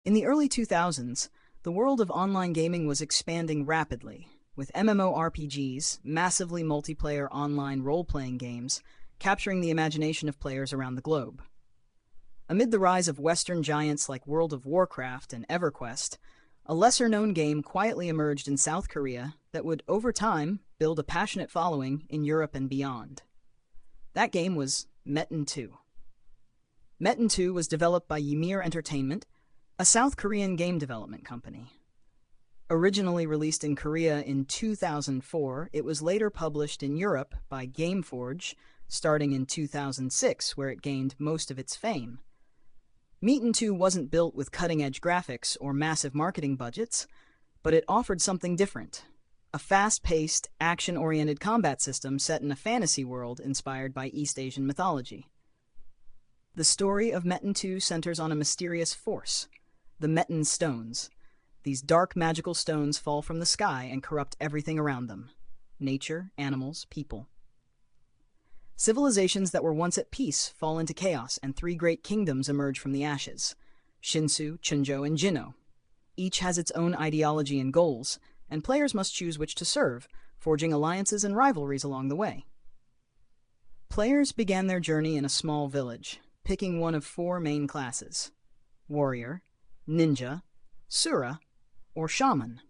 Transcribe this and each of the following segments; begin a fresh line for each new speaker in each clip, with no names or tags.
In the early 2000s, the world of online gaming was expanding rapidly, with MMORPGs, massively multiplayer online role-playing games, capturing the imagination of players around the globe. Amid the rise of Western giants like World of Warcraft and EverQuest, a lesser-known game quietly emerged in South Korea that would, over time, build a passionate following in Europe and beyond. That game was Metin2. Metin2 was developed by Ymir Entertainment, a South Korean game development company. Originally released in Korea in 2004, it was later published in Europe by Gameforge, starting in 2006, where it gained most of its fame. Metin2 wasn't built with cutting-edge graphics or massive marketing budgets, but it offered something different. A fast-paced, action-oriented combat system set in a fantasy world inspired by East Asian mythology. The story of Metin2 centers on a mysterious force, the Metin stones. These dark magical stones fall from the sky and corrupt everything around them: nature, animals, people. Civilizations that were once at peace fall into chaos, and three great kingdoms emerge from the ashes: Shinsu, Chunjo, and Jinno. Each has its own ideology and goals, and players must choose which to serve, forging alliances and rivalries along the way. Players began their journey in a small village, picking one of four main classes: warrior, ninja, sura, or shaman.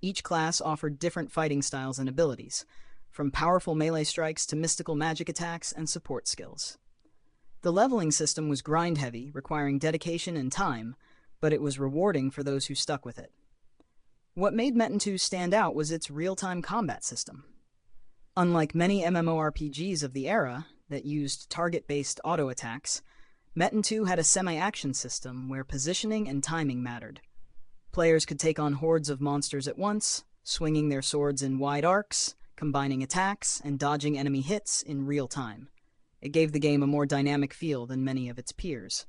Each class offered different fighting styles and abilities, from powerful melee strikes to mystical magic attacks and support skills. The leveling system was grind-heavy, requiring dedication and time, but it was rewarding for those who stuck with it. What made Metin2 stand out was its real-time combat system. Unlike many MMORPGs of the era that used target-based auto-attacks, Metin2 had a semi-action system where positioning and timing mattered. Players could take on hordes of monsters at once, swinging their swords in wide arcs, combining attacks, and dodging enemy hits in real time. It gave the game a more dynamic feel than many of its peers.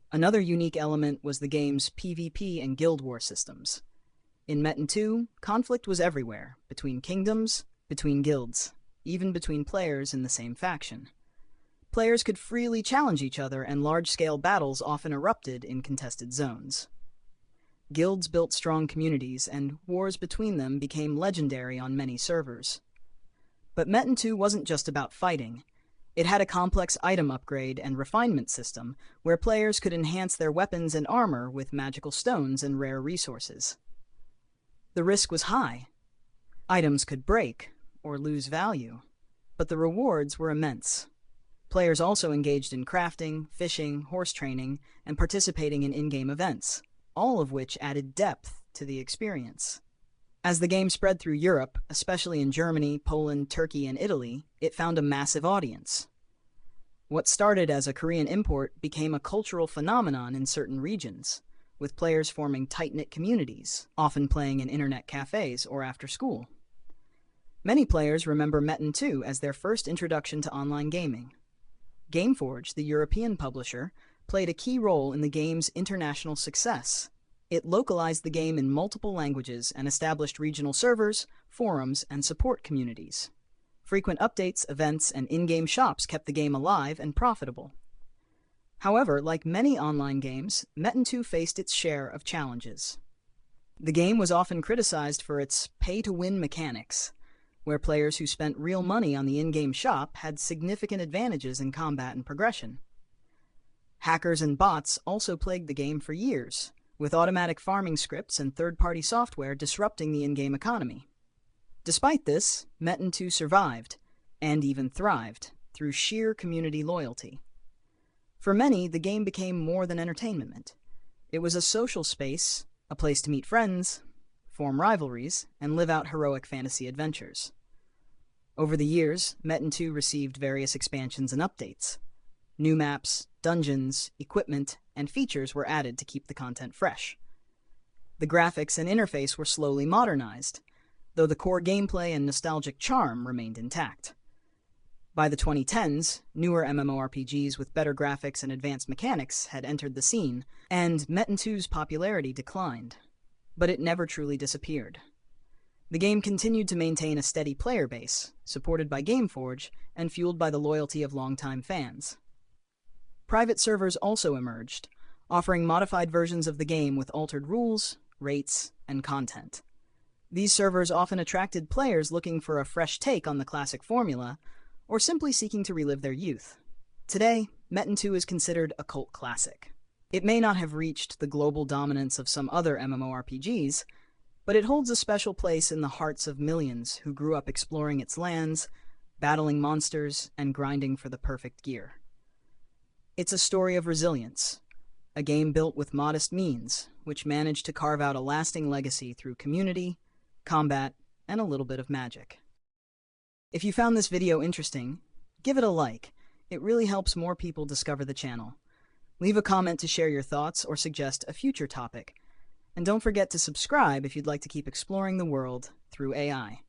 Another unique element was the game's PvP and Guild War systems. In Metin2, conflict was everywhere, between kingdoms, between guilds, even between players in the same faction. Players could freely challenge each other, and large-scale battles often erupted in contested zones. Guilds built strong communities, and wars between them became legendary on many servers. But Metin2 wasn't just about fighting. It had a complex item upgrade and refinement system where players could enhance their weapons and armor with magical stones and rare resources. The risk was high. Items could break or lose value, but the rewards were immense. Players also engaged in crafting, fishing, horse training, and participating in in-game events, all of which added depth to the experience. As the game spread through Europe, especially in Germany, Poland, Turkey, and Italy, it found a massive audience. What started as a Korean import became a cultural phenomenon in certain regions, with players forming tight-knit communities, often playing in internet cafes or after school. Many players remember Metin2 as their first introduction to online gaming. Gameforge, the European publisher, played a key role in the game's international success. It localized the game in multiple languages and established regional servers, forums, and support communities. Frequent updates, events, and in-game shops kept the game alive and profitable. However, like many online games, Metin2 faced its share of challenges. The game was often criticized for its pay-to-win mechanics, where players who spent real money on the in-game shop had significant advantages in combat and progression. Hackers and bots also plagued the game for years, with automatic farming scripts and third-party software disrupting the in-game economy. Despite this, Metin2 survived, and even thrived, through sheer community loyalty. For many, the game became more than entertainment. It was a social space, a place to meet friends, form rivalries, and live out heroic fantasy adventures. Over the years, Metin2 received various expansions and updates. New maps, dungeons, equipment, and features were added to keep the content fresh. The graphics and interface were slowly modernized, though the core gameplay and nostalgic charm remained intact. By the 2010s, newer MMORPGs with better graphics and advanced mechanics had entered the scene, and Metin2's popularity declined. But it never truly disappeared. The game continued to maintain a steady player base, supported by Gameforge and fueled by the loyalty of longtime fans. Private servers also emerged, offering modified versions of the game with altered rules, rates, and content. These servers often attracted players looking for a fresh take on the classic formula, or simply seeking to relive their youth. Today, Metin2 is considered a cult classic. It may not have reached the global dominance of some other MMORPGs, but it holds a special place in the hearts of millions who grew up exploring its lands, battling monsters, and grinding for the perfect gear. It's a story of resilience, a game built with modest means, which managed to carve out a lasting legacy through community, combat, and a little bit of magic. If you found this video interesting, give it a like. It really helps more people discover the channel. Leave a comment to share your thoughts or suggest a future topic. And don't forget to subscribe if you'd like to keep exploring the world through AI.